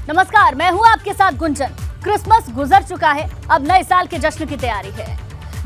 नमस्कार, मैं हूं आपके साथ गुंजन। क्रिसमस गुजर चुका है, अब नए साल के जश्न की तैयारी है।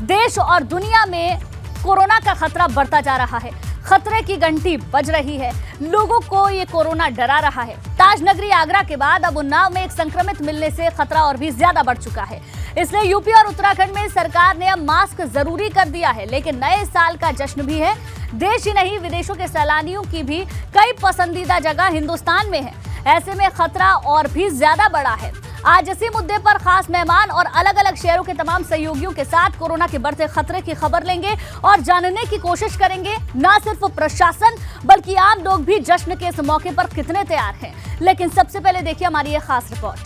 देश और दुनिया में कोरोना का खतरा बढ़ता जा रहा है। खतरे की घंटी बज रही है। लोगों को ये कोरोना डरा रहा है। ताज नगरी आगरा के बाद अब उन्नाव में एक संक्रमित मिलने से खतरा और भी ज्यादा बढ़ चुका है। इसलिए यूपी और उत्तराखंड में सरकार ने अब मास्क जरूरी कर दिया है। लेकिन नए साल का जश्न भी है। देश ही नहीं, विदेशों के सैलानियों की भी कई पसंदीदा जगह हिंदुस्तान में है। ऐसे में खतरा और भी ज्यादा बढ़ा है। आज इसी मुद्दे पर खास मेहमान और अलग अलग शहरों के तमाम सहयोगियों के साथ कोरोना के बढ़ते खतरे की खबर लेंगे और जानने की कोशिश करेंगे न सिर्फ प्रशासन बल्कि आम लोग भी जश्न के इस मौके पर कितने तैयार हैं। लेकिन सबसे पहले देखिए हमारी ये खास रिपोर्ट।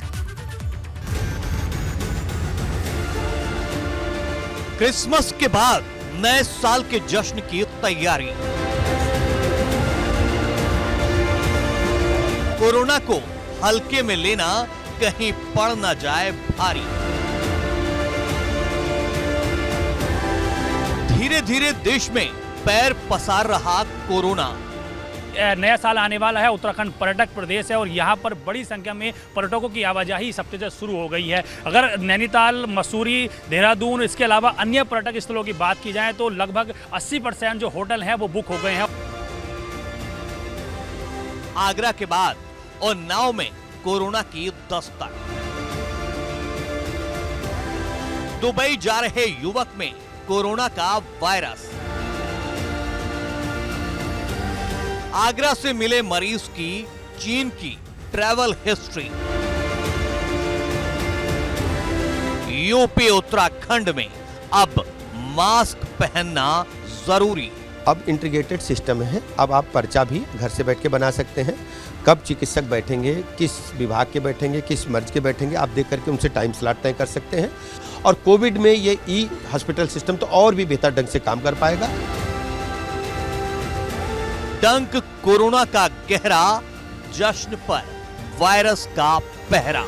क्रिसमस के बाद नए साल के जश्न की तैयारी। कोरोना को हल्के में लेना कहीं पड़ न जाए भारी। धीरे धीरे देश में पैर पसार रहा कोरोना। नया साल आने वाला है। उत्तराखंड पर्यटक प्रदेश है और यहाँ पर बड़ी संख्या में पर्यटकों की आवाजाही इस हफ्ते से शुरू हो गई है। अगर नैनीताल, मसूरी, देहरादून, इसके अलावा अन्य पर्यटक स्थलों की बात की जाए तो लगभग 80% जो होटल हैं वो बुक हो गए हैं। आगरा के बाद उन्नाव में कोरोना की दस्तक। दुबई जा रहे युवक में कोरोना का वायरस। आगरा से मिले मरीज की चीन की ट्रैवल हिस्ट्री। यूपी उत्तराखंड में अब मास्क पहनना जरूरी। अब इंटीग्रेटेड सिस्टम है। अब आप पर्चा भी घर से बैठ के बना सकते हैं। कब चिकित्सक बैठेंगे, किस विभाग के बैठेंगे, किस मर्ज के बैठेंगे, आप देख करके उनसे टाइम स्लॉट तय कर सकते हैं। और कोविड में ये ई हॉस्पिटल सिस्टम तो और भी बेहतर ढंग से काम कर पाएगा। डंक कोरोना का गहरा, जश्न पर वायरस का पहरा।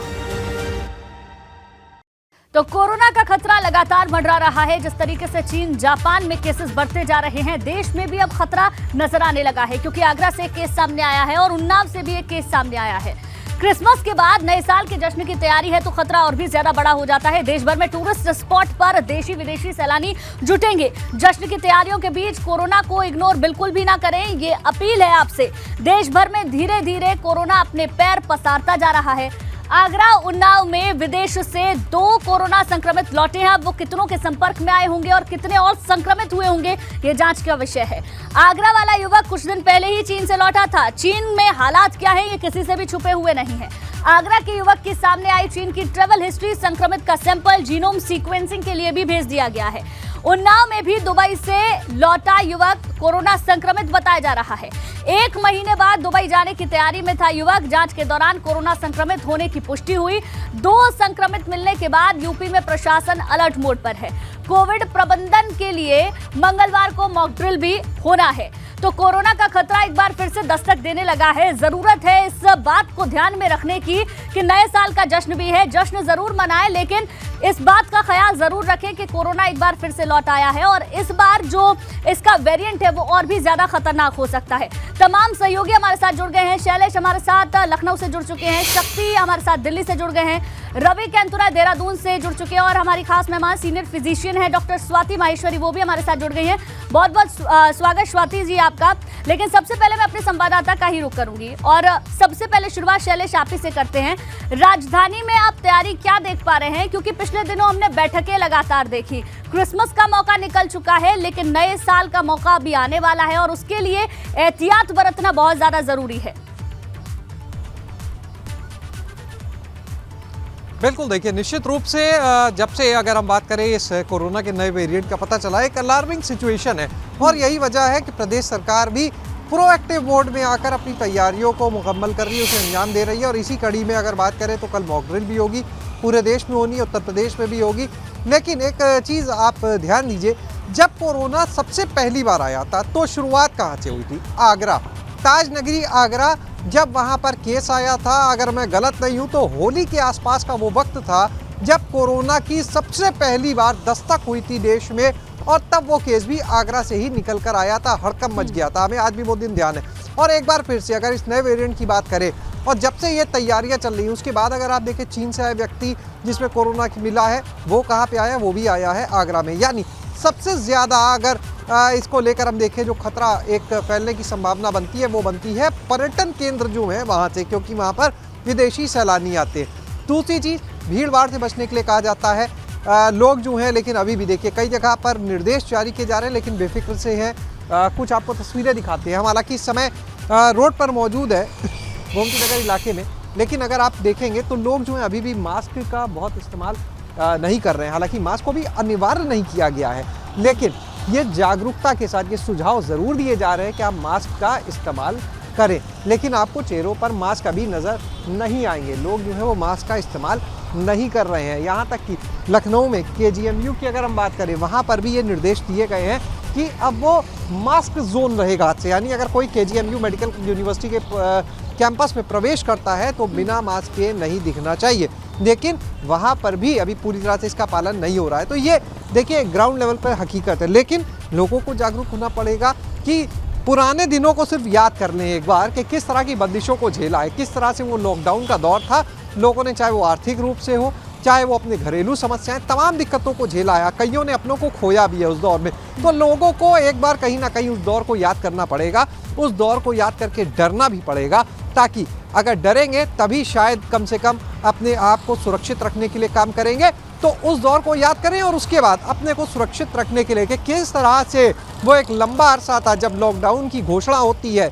तो कोरोना का खतरा लगातार मंडरा रहा है। जिस तरीके से चीन, जापान में केसेस बढ़ते जा रहे हैं, देश में भी अब खतरा नजर आने लगा है। क्योंकि आगरा से एक केस सामने आया है और उन्नाव से भी एक केस सामने आया है। क्रिसमस के बाद नए साल के जश्न की तैयारी है तो खतरा और भी ज्यादा बड़ा हो जाता है। देश भर में टूरिस्ट स्पॉट पर देशी विदेशी सैलानी जुटेंगे। जश्न की तैयारियों के बीच कोरोना को इग्नोर बिल्कुल भी ना करें, ये अपील है आपसे। देश भर में धीरे धीरे कोरोना अपने पैर पसारता जा रहा है। आगरा, उन्नाव में विदेश से 2 कोरोना संक्रमित लौटे हैं। अब वो कितनों के संपर्क में आए होंगे और कितने और संक्रमित हुए होंगे, ये जांच का विषय है। आगरा वाला युवक कुछ दिन पहले ही चीन से लौटा था। चीन में हालात क्या है, ये किसी से भी छुपे हुए नहीं है। आगरा के युवक की सामने आई चीन की ट्रैवल हिस्ट्री। संक्रमित का सैंपल जीनोम सीक्वेंसिंग के लिए भी भेज दिया गया है। उन्नाव में भी दुबई से लौटा युवक कोरोना संक्रमित बताया जा रहा है। 1 महीने बाद दुबई जाने की तैयारी में था युवक। जांच के दौरान कोरोना संक्रमित होने की पुष्टि हुई। 2 संक्रमित मिलने के बाद यूपी में प्रशासन अलर्ट मोड पर है। कोविड प्रबंधन के लिए मंगलवार को मॉक ड्रिल भी होना है। तो कोरोना का खतरा एक बार फिर से दस्तक देने लगा है। जरूरत है इस बात को ध्यान में रखने की कि नए साल का जश्न भी है। जश्न जरूर मनाएं, लेकिन इस बात का ख्याल जरूर रखें कि कोरोना एक बार फिर से लौट आया है और इस बार जो इसका वेरिएंट है वो और भी ज्यादा खतरनाक हो सकता है। तमाम सहयोगी हमारे साथ जुड़ गए हैं। शैलेश हमारे साथ लखनऊ से जुड़ चुके हैं, शक्ति हमारे साथ दिल्ली से जुड़ गए हैं, रवि कैंतुरा देहरादून से जुड़ चुके हैं और हमारी खास मेहमान सीनियर फिजिशियन है डॉक्टर स्वाति माहेश्वरी, वो भी हमारे साथ जुड़ गई हैं। बहुत बहुत स्वागत स्वाति जी आपका। लेकिन सबसे पहले मैं अपने संवाददाता का ही रुख करूंगी और सबसे पहले शुरुआत शैलेश आप ही से करते हैं। राजधानी में आप तैयारी क्या देख पा रहे हैं, क्योंकि पिछले दिनों हमने बैठकें लगातार देखी। क्रिसमस का मौका निकल चुका है लेकिन नए साल का मौका भी आने वाला है और उसके लिए एहतियात बरतना बहुत ज्यादा जरूरी है। बिल्कुल, देखिए निश्चित रूप से जब से अगर हम बात करें इस कोरोना के नए वेरिएंट का पता चला, एक अलार्मिंग सिचुएशन है और यही वजह है कि प्रदेश सरकार भी प्रोएक्टिव मोड में आकर अपनी तैयारियों को मुकम्मल कर रही है, उसे अंजाम दे रही है। और इसी कड़ी में अगर बात करें तो कल मॉक ड्रिल भी होगी, पूरे देश में होनी, उत्तर प्रदेश में भी होगी। लेकिन एक चीज़ आप ध्यान दीजिए, जब कोरोना सबसे पहली बार आया था तो शुरुआत कहाँ से हुई थी? आगरा, ताज नगरी आगरा। जब वहाँ पर केस आया था, अगर मैं गलत नहीं हूँ तो होली के आसपास का वो वक्त था जब कोरोना की सबसे पहली बार दस्तक हुई थी देश में और तब वो केस भी आगरा से ही निकल कर आया था। हड़कंप मच गया था, हमें आज भी वो दिन ध्यान है। और एक बार फिर से अगर इस नए वेरिएंट की बात करें और जब से ये तैयारियां चल रही हैं उसके बाद अगर आप देखें चीन से आए व्यक्ति जिसमें कोरोना मिला है वो कहाँ पे आया, वो भी आया है आगरा में। यानी सबसे ज़्यादा अगर इसको लेकर हम देखें जो खतरा एक फैलने की संभावना बनती है वो बनती है पर्यटन केंद्र जो है वहाँ से, क्योंकि वहाँ पर विदेशी सैलानी आते हैं। दूसरी चीज़ भीड़ भाड़ से बचने के लिए कहा जाता है लोग जो हैं, लेकिन अभी भी देखिए कई जगह पर निर्देश जारी किए जा रहे हैं लेकिन बेफिक्र से हैं। कुछ आपको तस्वीरें दिखाते हैं, हम हालांकि इस समय रोड पर मौजूद है गोमती नगर इलाके में, लेकिन अगर आप देखेंगे तो लोग जो हैं अभी भी मास्क का बहुत इस्तेमाल नहीं कर रहे हैं। हालांकि मास्क को भी अनिवार्य नहीं किया गया है, लेकिन ये जागरूकता के साथ ये सुझाव ज़रूर दिए जा रहे हैं कि आप मास्क का इस्तेमाल करें, लेकिन आपको चेहरों पर मास्क अभी नज़र नहीं आएंगे। लोग जो है वो मास्क का इस्तेमाल नहीं कर रहे हैं। यहाँ तक कि लखनऊ में KGMU की अगर हम बात करें वहाँ पर भी ये निर्देश दिए गए हैं कि अब वो मास्क जोन रहेगा आज से, यानी अगर कोई KGMU मेडिकल यूनिवर्सिटी के कैंपस में प्रवेश करता है तो बिना मास्क के नहीं दिखना चाहिए, लेकिन वहाँ पर भी अभी पूरी तरह से इसका पालन नहीं हो रहा है। तो ये देखिए ग्राउंड लेवल पर हकीकत है, लेकिन लोगों को जागरूक होना पड़ेगा कि पुराने दिनों को सिर्फ याद कर लें एक बार कि किस तरह की बंदिशों को झेला है, किस तरह से वो लॉकडाउन का दौर था, लोगों ने चाहे वो आर्थिक रूप से हो, चाहे वो अपने घरेलू समस्याएं, तमाम दिक्कतों को झेला है। कईयों ने अपनों को खोया भी है उस दौर में। तो लोगों को एक बार कहीं ना कहीं उस दौर को याद करना पड़ेगा, उस दौर को याद करके डरना भी पड़ेगा, ताकि अगर डरेंगे तभी शायद कम से कम अपने आप को सुरक्षित रखने के लिए काम करेंगे। तो उस दौर को याद करें और उसके बाद अपने को सुरक्षित रखने के लिए कि किस तरह से वो एक लंबा अरसा था जब लॉकडाउन की घोषणा होती है,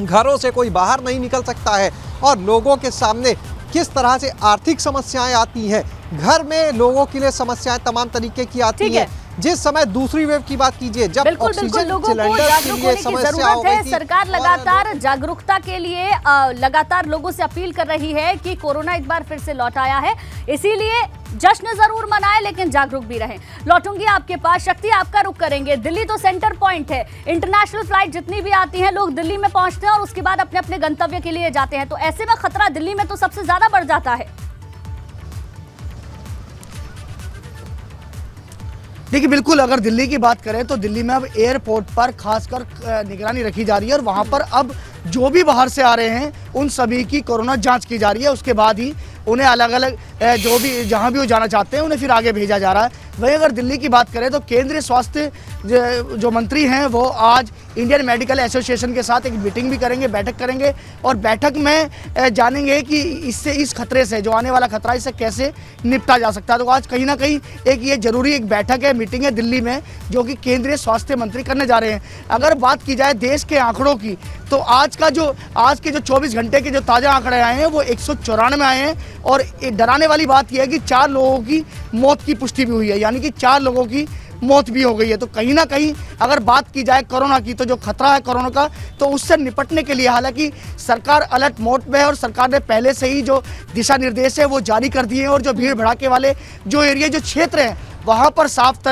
घरों से कोई बाहर नहीं निकल सकता है और लोगों के सामने किस तरह से आर्थिक समस्याएं आती हैं, घर में लोगों के लिए समस्याएं तमाम तरीके की आती हैं। जिस समय दूसरी वेव की बात कीजिए, जब ऑक्सीजन सिलेंडर के लिए समस्या हो गई थी, सरकार लगातार जागरूकता के लिए लगातार लोगों से अपील कर रही है कि कोरोना एक बार फिर से लौट आया है, इसीलिए जश्न जरूर मनाएं लेकिन जागरूक भी रहें। लौटूंगी आपके पास, शक्ति आपका रुख करेंगे। दिल्ली तो सेंटर पॉइंट है, इंटरनेशनल फ्लाइट जितनी भी आती हैं लोग दिल्ली में पहुंचते हैं और उसके बाद अपने अपने गंतव्य के लिए जाते हैं, तो ऐसे में खतरा दिल्ली में तो सबसे ज्यादा बढ़ जाता है। देखिए बिल्कुल, अगर दिल्ली की बात करें तो दिल्ली में अब एयरपोर्ट पर खासकर निगरानी रखी जा रही है और वहाँ पर अब जो भी बाहर से आ रहे हैं उन सभी की कोरोना जांच की जा रही है। उसके बाद ही उन्हें अलग अलग जो भी जहाँ भी वो जाना चाहते हैं उन्हें फिर आगे भेजा जा रहा है। वहीं अगर दिल्ली की बात करें तो केंद्रीय स्वास्थ्य जो मंत्री हैं वो आज इंडियन मेडिकल एसोसिएशन के साथ एक मीटिंग भी करेंगे, बैठक करेंगे और बैठक में जानेंगे कि इस खतरे से, जो आने वाला खतरा, इससे कैसे निपटा जा सकता है। तो आज कहीं ना कहीं एक ये जरूरी एक बैठक है, मीटिंग है दिल्ली में, जो कि केंद्रीय स्वास्थ्य मंत्री करने जा रहे हैं। अगर बात की जाए देश के आंकड़ों की तो आज के जो 24 घंटे के जो ताज़ा आंकड़े आए हैं वो 194 आए हैं और डराने वाली बात यह है कि 4 लोगों की मौत की पुष्टि भी हुई है, यानी कि 4 लोगों की मौत भी हो गई है। तो कहीं ना कहीं अगर बात की जाए कोरोना की, तो जो खतरा है कोरोना का, तो उससे निपटने के लिए हालांकि सरकार अलर्ट मोड पे है और सरकार ने पहले से ही जो दिशा निर्देश है वो जारी कर दिए हैं और जो भीड़ भड़ाके वाले जो एरिया, जो क्षेत्र हैं, वहाँ पर साफ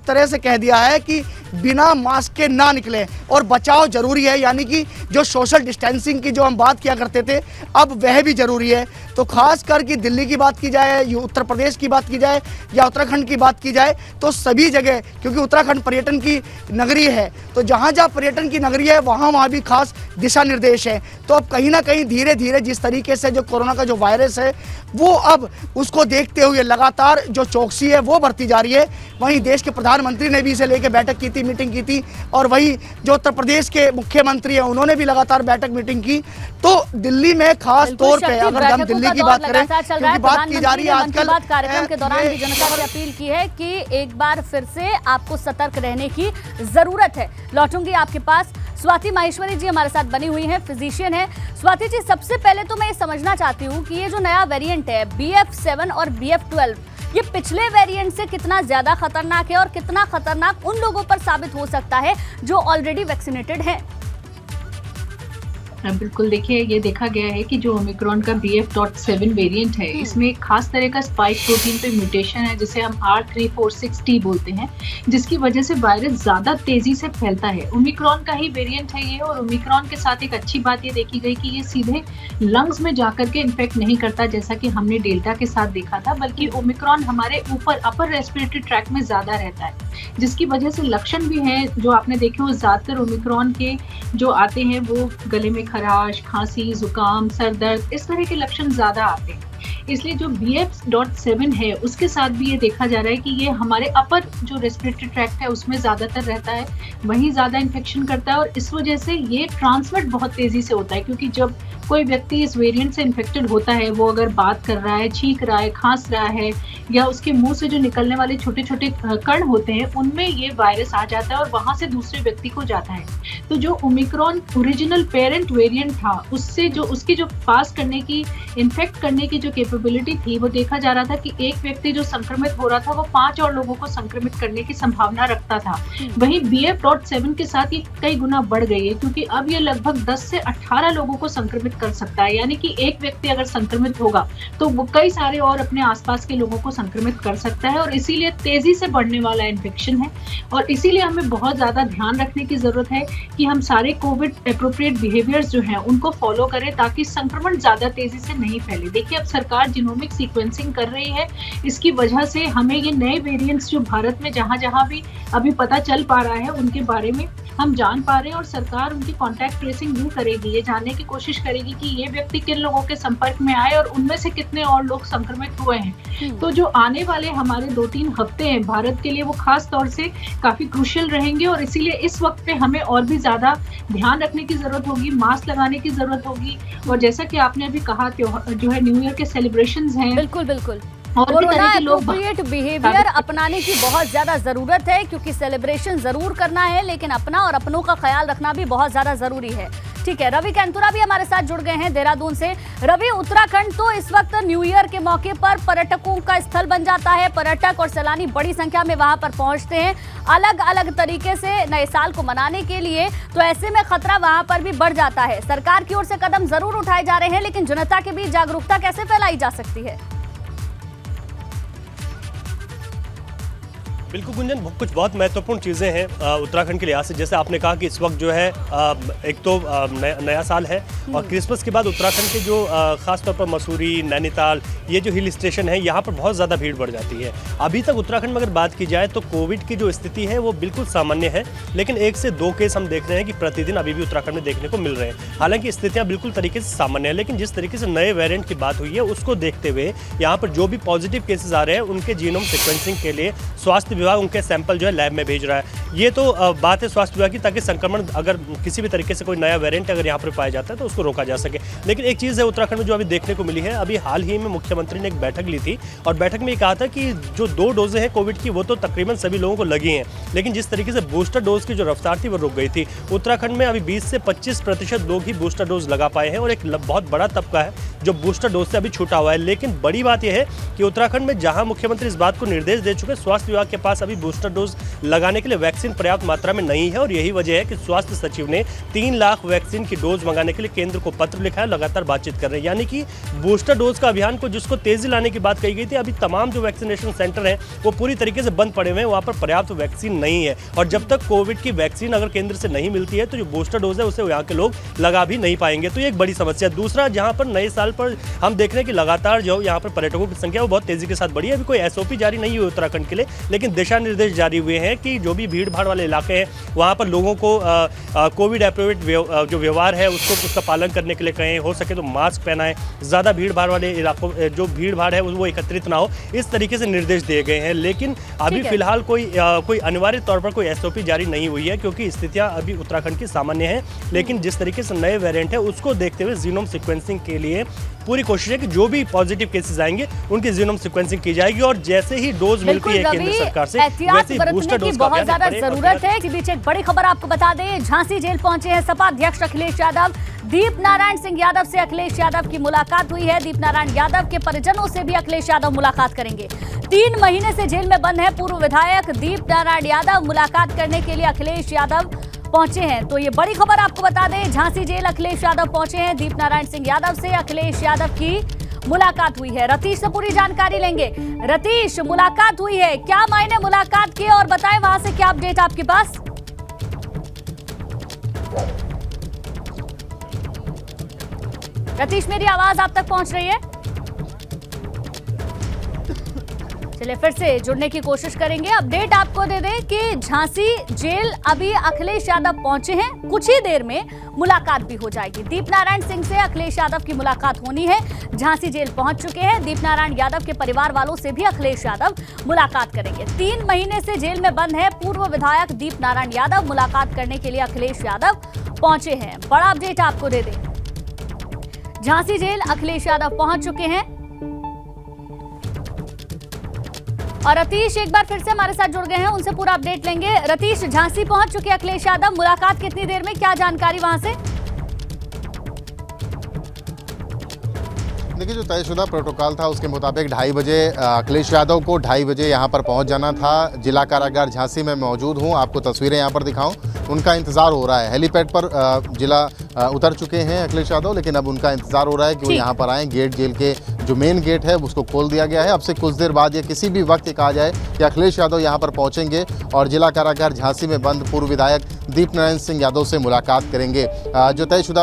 तरह से कह दिया है कि बिना मास्क के ना निकले और बचाव जरूरी है, यानी कि जो सोशल डिस्टेंसिंग की जो हम बात किया करते थे अब वह भी जरूरी है। तो खास करके दिल्ली की बात की जाए, उत्तर प्रदेश की बात की जाए या उत्तराखंड की बात की जाए, तो सभी जगह, क्योंकि उत्तराखंड पर्यटन की नगरी है, तो जहाँ जहाँ पर्यटन की नगरी है वहाँ भी खास दिशा निर्देश है। तो अब कहीं ना कहीं धीरे धीरे जिस तरीके से जो कोरोना का जो वायरस है वो अब उसको देखते हुए लगातार जो चौकसी है वो बढ़ती जा रही है। वहीं देश के प्रधानमंत्री ने भी इसे लेकर बैठक की थी, मीटिंग की थी, और वहीं जो उत्तर प्रदेश के मुख्यमंत्री हैं उन्होंने भी लगातार बैठक मीटिंग की। तो दिल्ली में खास तौर पे अगर हम दिल्ली की बात करें, क्योंकि बात की जा रही है आजकल, कार्यक्रम के दौरान भी जनता से अपील की है कि एक बार फिर से आपको सतर्क रहने की जरूरत है। लौटूंगी आपके पास, स्वाति माहेश्वरी जी हमारे साथ बनी हुई हैं, फिजिशियन है। स्वाति जी, सबसे पहले तो मैं ये समझना चाहती हूँ कि ये जो नया वेरिएंट है BF7 और BF12, ये पिछले वेरिएंट से कितना ज्यादा खतरनाक है और कितना खतरनाक उन लोगों पर साबित हो सकता है जो ऑलरेडी वैक्सीनेटेड हैं? बिल्कुल, देखिए ये देखा गया है कि जो ओमिक्रॉन का BF.7 वेरिएंट है, इसमें एक खास तरह का स्पाइक प्रोटीन पे म्यूटेशन है जिसे हम R346T बोलते हैं, जिसकी वजह से वायरस ज्यादा तेजी से फैलता है। ओमिक्रॉन का ही वेरिएंट है ये, और ओमिक्रॉन के साथ एक अच्छी बात ये देखी गई कि ये सीधे लंग्स में जाकर के इन्फेक्ट नहीं करता जैसा कि हमने डेल्टा के साथ देखा था, बल्कि ओमिक्रॉन हमारे ऊपर अपर रेस्पिरेटरी ट्रैक्ट में ज्यादा रहता है, जिसकी वजह से लक्षण भी हैं जो आपने देखे हो। ज्यादातर ओमिक्रॉन के जो आते हैं वो गले में खराश, खांसी, जुकाम, सर दर्द, इस तरह के लक्षण ज्यादा आते हैं। इसलिए जो BF.7 है उसके साथ भी ये देखा जा रहा है कि ये हमारे अपर जो रेस्पिरेटरी ट्रैक्ट है उसमें ज्यादातर रहता है, वहीं ज्यादा इन्फेक्शन करता है और इस वजह से ये ट्रांसमिट बहुत तेजी से होता है, क्योंकि जब कोई व्यक्ति इस वेरिएंट से इन्फेक्टेड होता है, वो अगर बात कर रहा है, छींक रहा है, खांस रहा है या उसके मुंह से जो निकलने वाले छोटे छोटे कण होते हैं उनमें ये वायरस आ जाता है और वहां से दूसरे व्यक्ति को जाता है। तो जो ओमिक्रॉन ओरिजिनल पेरेंट वेरिएंट था उससे जो उसकी जो पास करने की, इन्फेक्ट करने की जो कैपेबिलिटी थी, वो देखा जा रहा था कि एक व्यक्ति जो संक्रमित हो रहा था वो 5 और लोगों को संक्रमित करने की संभावना रखता था। वहीं BF.7 के साथ ये कई गुना बढ़ गई है, क्योंकि अब ये लगभग 10 से 18 लोगों को संक्रमित कर सकता है। यानी कि एक व्यक्ति अगर संक्रमित होगा तो वो कई सारे और अपने आसपास के लोगों को संक्रमित कर सकता है और इसीलिए तेजी से बढ़ने वाला इन्फेक्शन है। और इसीलिए हमें बहुत ज्यादा ध्यान रखने की जरूरत है कि हम सारे कोविड एप्रोप्रिएट बिहेवियर्स जो हैं उनको फॉलो करें, ताकि संक्रमण ज्यादा तेजी से नहीं फैले। देखिए, अब सरकार जीनोमिक सीक्वेंसिंग कर रही है, इसकी वजह से हमें ये नए वेरिएंट्स जो भारत में जहां जहां भी अभी पता चल पा रहा है उनके बारे में हम जान पा रहे हैं और सरकार उनकी कॉन्टैक्ट ट्रेसिंग भी करेगी, ये जानने की कोशिश करेगी कि ये व्यक्ति किन लोगों के संपर्क में आए और उनमें से कितने और लोग संक्रमित हुए हैं। तो जो आने वाले हमारे 2-3 हफ्ते हैं भारत के लिए वो खास तौर से काफी क्रूशियल रहेंगे और इसीलिए इस वक्त पे हमें और भी ज्यादा ध्यान रखने की जरूरत होगी, मास्क लगाने की जरूरत होगी। और जैसा कि आपने अभी कहा, जो है न्यू ईयर के सेलिब्रेशंस हैं, बिल्कुल बिल्कुल, और भी कोरोना तरह के लोग एप्रोप्रिएट बिहेवियर अपनाने की बहुत ज्यादा जरूरत है, क्योंकि सेलिब्रेशन जरूर करना है लेकिन अपना और अपनों का ख्याल रखना भी बहुत ज्यादा जरूरी है। ठीक है, रवि कैंतुरा भी हमारे साथ जुड़ गए हैं देहरादून से। रवि, उत्तराखंड तो इस वक्त न्यू ईयर के मौके पर पर्यटकों का स्थल बन जाता है, पर्यटक और सैलानी बड़ी संख्या में वहां पर पहुंचते हैं अलग अलग तरीके से नए साल को मनाने के लिए, तो ऐसे में खतरा वहां पर भी बढ़ जाता है। सरकार की ओर से कदम जरूर उठाए जा रहे हैं, लेकिन जनता के बीच जागरूकता कैसे फैलाई जा सकती है? बिल्कुल गुंजन, कुछ बहुत महत्वपूर्ण चीज़ें हैं उत्तराखंड के लिहाज से। जैसे आपने कहा कि इस वक्त जो है एक तो नया साल है और क्रिसमस के बाद उत्तराखंड के जो खास तौर पर मसूरी, नैनीताल, ये जो हिल स्टेशन है यहाँ पर बहुत ज़्यादा भीड़ बढ़ जाती है। अभी तक उत्तराखंड में अगर बात की जाए तो कोविड की जो स्थिति है वो बिल्कुल सामान्य है, लेकिन 1 से 2 केस हम देख रहे हैं कि प्रतिदिन अभी भी उत्तराखंड में देखने को मिल रहे हैं। हालांकि स्थितियाँ बिल्कुल तरीके से सामान्य है, लेकिन जिस तरीके से नए वेरिएंट की बात हुई है उसको देखते हुए यहाँ पर जो भी पॉजिटिव केसेस आ रहे हैं उनके जीनोम सीक्वेंसिंग के लिए स्वास्थ्य विभाग उनके सैंपल जो है लैब में भेज रहा है। ये तो बात है स्वास्थ्य विभाग की, ताकि संक्रमण अगर किसी भी तरीके से कोई नया वेरिएंट अगर यहाँ पर पाया जाता है तो उसको रोका जा सके। लेकिन एक चीज़ है उत्तराखंड में जो अभी देखने को मिली है, अभी हाल ही में मुख्यमंत्री ने एक बैठक ली थी और बैठक में ये कहा था कि जो 2 डोजें हैं कोविड की वो तो तकरीबन सभी लोगों को लगी हैं, लेकिन जिस तरीके से बूस्टर डोज की जो रफ्तार थी वो रुक गई थी। उत्तराखंड में अभी 20 से 25% लोग ही बूस्टर डोज लगा पाए हैं और एक बहुत बड़ा तबका है जो बूस्टर डोज से अभी छूटा हुआ है। लेकिन बड़ी बात यह है कि उत्तराखंड में जहां मुख्यमंत्री इस बात को निर्देश दे चुके, स्वास्थ्य विभाग के पास अभी बूस्टर डोज लगाने के लिए वैक्सीन पर्याप्त मात्रा में नहीं है और यही वजह है कि स्वास्थ्य सचिव ने 3 लाख वैक्सीन की डोज मंगाने के लिए केंद्र को पत्र लिखा है, लगातार बातचीत कर रहे हैं। यानी कि बूस्टर डोज का अभियान को जिसको तेजी लाने की बात कही गई थी, अभी तमाम जो वैक्सीनेशन सेंटर हैं वो पूरी तरीके से बंद पड़े हुए हैं, वहाँ पर पर्याप्त वैक्सीन नहीं है और जब तक कोविड की वैक्सीन अगर केंद्र से नहीं मिलती है तो जो बूस्टर डोज है उसे यहाँ के लोग लगा भी नहीं पाएंगे। तो ये एक बड़ी समस्या। दूसरा, जहाँ पर नए साल पर हम देख रहे हैं कि लगातार जो यहाँ पर पर्यटकों की संख्या वो बहुत तेजी के साथ बढ़ी है। अभी कोई SOP जारी नहीं हुई उत्तराखंड के लिए, लेकिन दिशा निर्देश जारी हुए हैं कि जो भी भीड़ भाड़ वाले इलाके हैं वहाँ पर लोगों को कोविड एप्रोप्रिएट जो व्यवहार है उसका पालन करने के लिए कहें, हो सके तो मास्क पहनाएं, ज़्यादा भीड़ भाड़ वाले इलाकों जो भीड़ भाड़ है वो एकत्रित ना हो, इस तरीके से निर्देश दिए गए हैं। लेकिन अभी फिलहाल कोई अनिवार्य तौर पर कोई SOP जारी नहीं हुई है, क्योंकि स्थितियाँ अभी उत्तराखंड की सामान्य हैं। लेकिन जिस तरीके से नए वेरिएंट है उसको देखते हुए जीनोम सीक्वेंसिंग के लिए पूरी कोशिश है कि जो भी पॉजिटिव केसेस आएंगे उनकी जीनोम सीक्वेंसिंग की जाएगी और जैसे ही डोज मिलती है केंद्र सरकार से वैसे ही बूस्टर डोज का बहुत ज्यादा जरूरत है। इसी बीच एक बड़ी खबर आपको बता दें, झांसी जेल पहुंचे हैं सपा अध्यक्ष अखिलेश यादव। दीप नारायण सिंह यादव से अखिलेश यादव की मुलाकात हुई है। दीप नारायण यादव के परिजनों से भी अखिलेश यादव मुलाकात करेंगे। 3 महीने से जेल में बंद है पूर्व विधायक दीप नारायण यादव, मुलाकात करने के लिए अखिलेश यादव पहुंचे हैं। तो ये बड़ी खबर आपको बता दें, झांसी जेल अखिलेश यादव पहुंचे हैं। दीप नारायण सिंह यादव से अखिलेश यादव की मुलाकात हुई है। रतीश से पूरी जानकारी लेंगे। रतीश, मुलाकात हुई है, क्या मायने मुलाकात की और बताएं वहां से क्या अपडेट आपके पास? रतीश, मेरी आवाज आप तक पहुंच रही है? चलिए फिर से जुड़ने की कोशिश करेंगे। अपडेट आपको दे दें कि झांसी जेल अभी अखिलेश यादव पहुंचे हैं, कुछ ही देर में मुलाकात भी हो जाएगी। दीप नारायण सिंह से अखिलेश यादव की मुलाकात होनी है। झांसी जेल पहुंच चुके हैं। दीप नारायण यादव के परिवार वालों से भी अखिलेश यादव मुलाकात करेंगे। 3 महीने से जेल में बंद है पूर्व विधायक दीप नारायण यादव। मुलाकात करने के लिए अखिलेश यादव पहुंचे हैं। बड़ा अपडेट आपको दे दें, झांसी जेल अखिलेश यादव पहुंच चुके हैं। और रतीश एक बार फिर से हमारे साथ जुड़ गए हैं, उनसे पूरा अपडेट लेंगे। रतीश, झांसी पहुंच चुके अखिलेश यादव, मुलाकात कितनी देर में, क्या जानकारी वहां से? देखिए, जो तयशुदा प्रोटोकॉल था उसके मुताबिक 2:30 बजे अखिलेश यादव को 2:30 बजे यहाँ पर पहुँच जाना था। जिला कारागार झांसी में मौजूद हूँ, आपको तस्वीरें यहाँ पर दिखाऊं। उनका इंतज़ार हो रहा है, हेलीपैड पर जिला उतर चुके हैं अखिलेश यादव, लेकिन अब उनका इंतज़ार हो रहा है कि वो यहाँ पर आएँ। गेट, जेल के जो मेन गेट है उसको खोल दिया गया है। अब से कुछ देर बाद या किसी भी वक्त कहा जाए कि अखिलेश यादव यहाँ पर पहुँचेंगे और जिला कारागार झांसी में बंद पूर्व विधायक दीप नारायण सिंह यादव से मुलाकात करेंगे। जो तयशुदा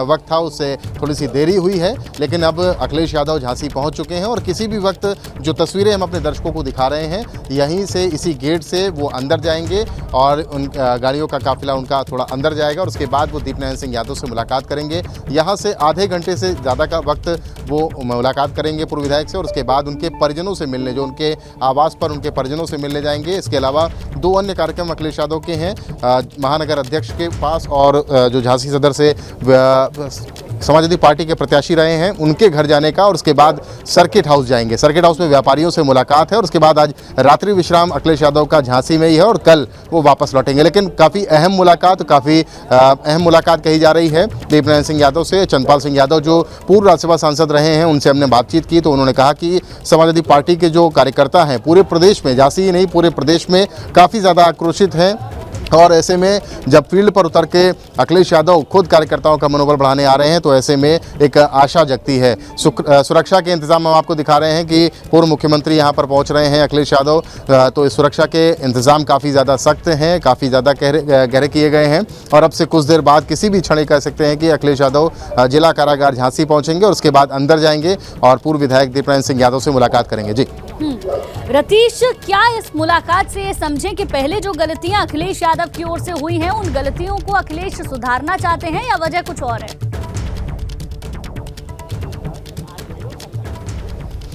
वक्त था उससे थोड़ी सी देरी हुई है, लेकिन अब अखिलेश यादव झांसी पहुंच चुके हैं और किसी भी वक्त जो तस्वीरें हम अपने दर्शकों को दिखा रहे हैं, यहीं से इसी गेट से वो अंदर जाएंगे और उन गाड़ियों का काफिला उनका थोड़ा अंदर जाएगा और उसके बाद वो दीप नारायण सिंह यादव से मुलाकात करेंगे। यहाँ से आधे घंटे से ज़्यादा का वक्त वो मुलाकात करेंगे पूर्व विधायक से और उसके बाद उनके परिजनों से मिलने, जो उनके आवास पर उनके परिजनों से मिलने जाएंगे। इसके अलावा 2 अन्य कार्यक्रम अखिलेश यादव के हैं, महानगर अध्यक्ष के पास और जो झांसी सदर से समाजवादी पार्टी के प्रत्याशी रहे हैं उनके घर जाने का, और उसके बाद सर्किट हाउस जाएंगे। सर्किट हाउस में व्यापारियों से मुलाकात है और उसके बाद आज रात्रि विश्राम अखिलेश यादव का झांसी में ही है और कल वो वापस लौटेंगे। लेकिन काफ़ी अहम मुलाकात कही जा रही है दीप नारायण सिंह यादव से। चंद्रपाल सिंह यादव जो पूर्व राज्यसभा सांसद रहे हैं, उनसे हमने बातचीत की तो उन्होंने कहा कि समाजवादी पार्टी के जो कार्यकर्ता हैं पूरे प्रदेश में, झांसी ही नहीं पूरे प्रदेश में काफ़ी ज़्यादा आक्रोशित हैं और ऐसे में जब फील्ड पर उतर के अखिलेश यादव खुद कार्यकर्ताओं का मनोबल बढ़ाने आ रहे हैं तो ऐसे में एक आशा जगती है। सुरक्षा के इंतजाम हम आपको दिखा रहे हैं कि पूर्व मुख्यमंत्री यहां पर पहुंच रहे हैं अखिलेश यादव, तो इस सुरक्षा के इंतजाम काफ़ी ज़्यादा सख्त हैं, काफ़ी ज़्यादा गहरे किए गए हैं और अब से कुछ देर बाद किसी भी क्षण कह सकते हैं कि अखिलेश यादव जिला कारागार झांसी पहुँचेंगे और उसके बाद अंदर जाएंगे और पूर्व विधायक दीप नारायण सिंह यादव से मुलाकात करेंगे। जी रतीश, क्या इस मुलाकात से ये समझें कि पहले जो गलतियां अखिलेश यादव की ओर से हुई हैं उन गलतियों को अखिलेश सुधारना चाहते हैं या वजह कुछ और है?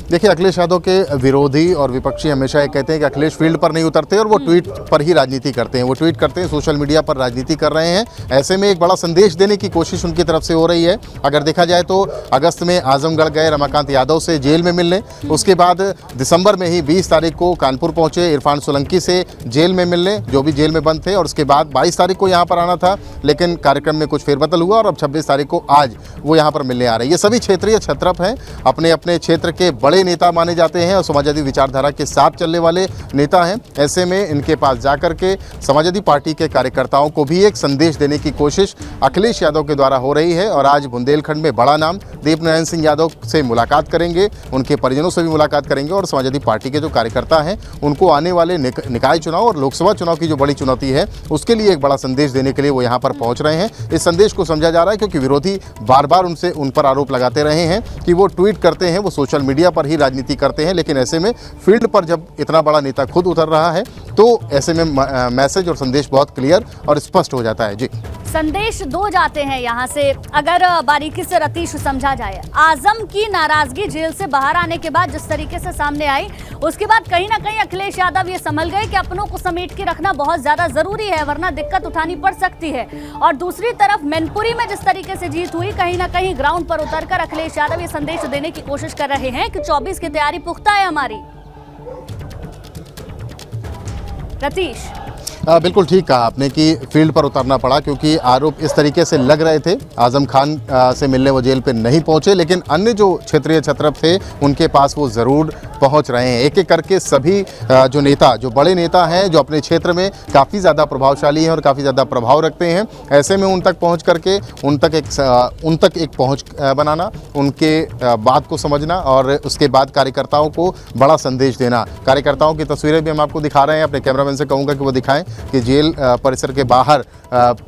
देखिए, अखिलेश यादव के विरोधी और विपक्षी हमेशा ये कहते हैं कि अखिलेश फील्ड पर नहीं उतरते और वो ट्वीट पर ही राजनीति करते हैं। वो ट्वीट करते हैं, सोशल मीडिया पर राजनीति कर रहे हैं। ऐसे में एक बड़ा संदेश देने की कोशिश उनकी तरफ से हो रही है। अगर देखा जाए तो अगस्त में आजमगढ़ गए रमाकांत यादव से जेल में मिलने, उसके बाद दिसंबर में ही 20 तारीख को कानपुर पहुंचे इरफान सोलंकी से जेल में मिलने, जो भी जेल में बंद थे, और उसके बाद 22 तारीख को यहाँ पर आना था, लेकिन कार्यक्रम में कुछ फेरबदल हुआ और अब 26 तारीख को आज वो यहाँ पर मिलने आ रहे हैं। ये सभी क्षेत्रीय छत्रप हैं, अपने अपने क्षेत्र के बड़े नेता माने जाते हैं और समाजवादी विचारधारा के साथ चलने वाले नेता हैं। ऐसे में इनके पास जाकर के समाजवादी पार्टी के कार्यकर्ताओं को भी एक संदेश देने की कोशिश अखिलेश यादव के द्वारा हो रही है और आज बुंदेलखंड में बड़ा नाम दीप नारायण सिंह यादव से मुलाकात करेंगे, उनके परिजनों से भी मुलाकात करेंगे और समाजवादी पार्टी के जो कार्यकर्ता हैं उनको आने वाले निकाय चुनाव और लोकसभा चुनाव की जो बड़ी चुनौती है उसके लिए एक बड़ा संदेश देने के लिए वो यहाँ पर पहुँच रहे हैं। इस संदेश को समझा जा रहा है क्योंकि विरोधी बार बार उन पर आरोप लगाते रहे हैं कि वो ट्वीट करते हैं, वो सोशल मीडिया पर ही राजनीति करते हैं, लेकिन ऐसे में फील्ड पर जब इतना बड़ा नेता खुद उतर रहा है तो ऐसे में मैसेज और संदेश बहुत क्लियर और स्पष्ट हो जाता है। जी, संदेश 2 जाते हैं यहाँ से। अगर बारीकी से रतीश समझा जाए, आजम की नाराजगी जेल से बाहर आने के बाद जिस तरीके से सामने आई, उसके बाद कहीं ना कहीं अखिलेश यादव ये समझ गए कि अपनों को समेट के रखना बहुत ज्यादा जरूरी है, वरना दिक्कत उठानी पड़ सकती है। और दूसरी तरफ मैनपुरी में जिस तरीके से जीत हुई, कहीं ना कहीं ग्राउंड पर उतरकर अखिलेश यादव ये संदेश देने की कोशिश कर रहे हैं कि 24 की तैयारी पुख्ता है हमारी। रतीश, बिल्कुल ठीक कहा आपने कि फील्ड पर उतरना पड़ा क्योंकि आरोप इस तरीके से लग रहे थे। आजम खान से मिलने वो जेल पे नहीं पहुंचे, लेकिन अन्य जो क्षेत्रीय छत्रप थे उनके पास वो ज़रूर पहुंच रहे हैं। एक एक करके सभी जो नेता, जो बड़े नेता हैं, जो अपने क्षेत्र में काफ़ी ज़्यादा प्रभावशाली हैं और काफ़ी ज़्यादा प्रभाव रखते हैं, ऐसे में उन तक पहुँच करके उन तक एक पहुँच बनाना, उनके बात को समझना और उसके बाद कार्यकर्ताओं को बड़ा संदेश देना। कार्यकर्ताओं की तस्वीरें भी हम आपको दिखा रहे हैं, अपने कैमरामैन से कहूँगा कि वो दिखाएं। कि जेल परिसर के बाहर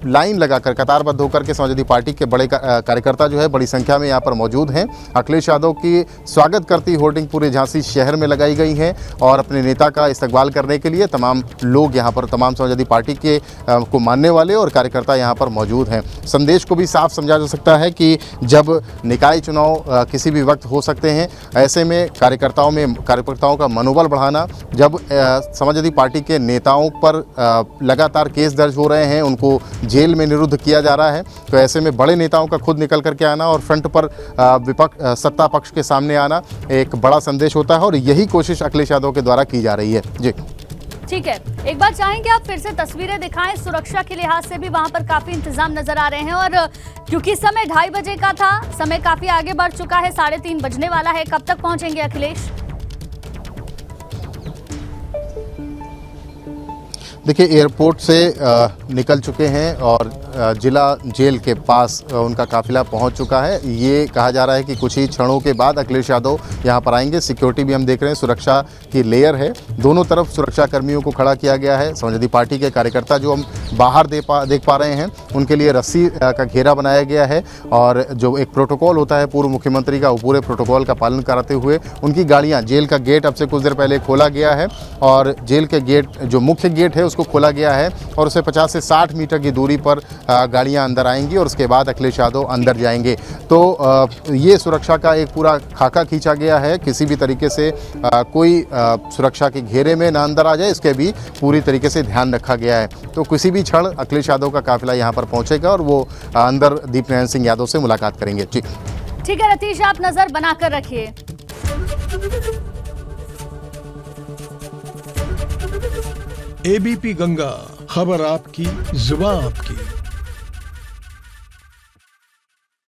लाइन लगाकर कतारबद्ध होकर के समाजवादी पार्टी के बड़े कार्यकर्ता जो है बड़ी संख्या में यहाँ पर मौजूद हैं। अखिलेश यादव की स्वागत करती होर्डिंग पूरे झांसी शहर में लगाई गई हैं और अपने नेता का इस्तकबाल करने के लिए तमाम लोग यहाँ पर, तमाम समाजवादी पार्टी के को मानने वाले और कार्यकर्ता यहाँ पर मौजूद हैं। संदेश को भी साफ समझा जा सकता है कि जब निकाय चुनाव किसी भी वक्त हो सकते हैं, ऐसे में कार्यकर्ताओं का मनोबल बढ़ाना, जब समाजवादी पार्टी के नेताओं पर लगातार केस दर्ज हो रहे हैं, उनको जेल में निरुद्ध किया जा रहा है, तो ऐसे में बड़े नेताओं का खुद निकल करके आना और फ्रंट पर सत्ता पक्ष के सामने आना एक बड़ा संदेश होता है और यही कोशिश अखिलेश यादव के द्वारा की जा रही है। जी ठीक है, एक बार चाहेंगे आप फिर से तस्वीरें दिखाएं। सुरक्षा के लिहाज से भी वहां पर काफी इंतजाम नजर आ रहे हैं और क्योंकि समय 2:30 बजे का था, समय काफी आगे बढ़ चुका है, 3:30 बजने वाला है। कब तक पहुंचेंगे अखिलेश? देखिए, एयरपोर्ट से निकल चुके हैं और जिला जेल के पास उनका काफिला पहुंच चुका है। ये कहा जा रहा है कि कुछ ही क्षणों के बाद अखिलेश यादव यहां पर आएंगे। सिक्योरिटी भी हम देख रहे हैं, सुरक्षा की लेयर है, दोनों तरफ सुरक्षा कर्मियों को खड़ा किया गया है। समाजवादी पार्टी के कार्यकर्ता जो हम बाहर देख पा रहे हैं, उनके लिए रस्सी का घेरा बनाया गया है और जो एक प्रोटोकॉल होता है पूर्व मुख्यमंत्री का, वो पूरे प्रोटोकॉल का पालन कराते हुए उनकी गाड़ियाँ, जेल का गेट अब से कुछ देर पहले खोला गया है और जेल के गेट, जो मुख्य गेट है, उसको खोला गया है और उससे 50 से 60 मीटर की दूरी पर गाड़ियां अंदर आएंगी और उसके बाद अखिलेश यादव अंदर जाएंगे। तो ये सुरक्षा का एक पूरा खाका खींचा गया है, किसी भी तरीके से कोई सुरक्षा के घेरे में ना अंदर आ जाए, इसके भी पूरी तरीके से ध्यान रखा गया है। तो किसी भी क्षण अखिलेश यादव का काफिला यहाँ पर पहुँचेगा और वो अंदर दीपनारायण सिंह यादव से मुलाकात करेंगे। जी ठीक है रतीश, आप नजर बनाकर रखिए। एबीपी गंगा, खबर आपकी, जुबान आपकी।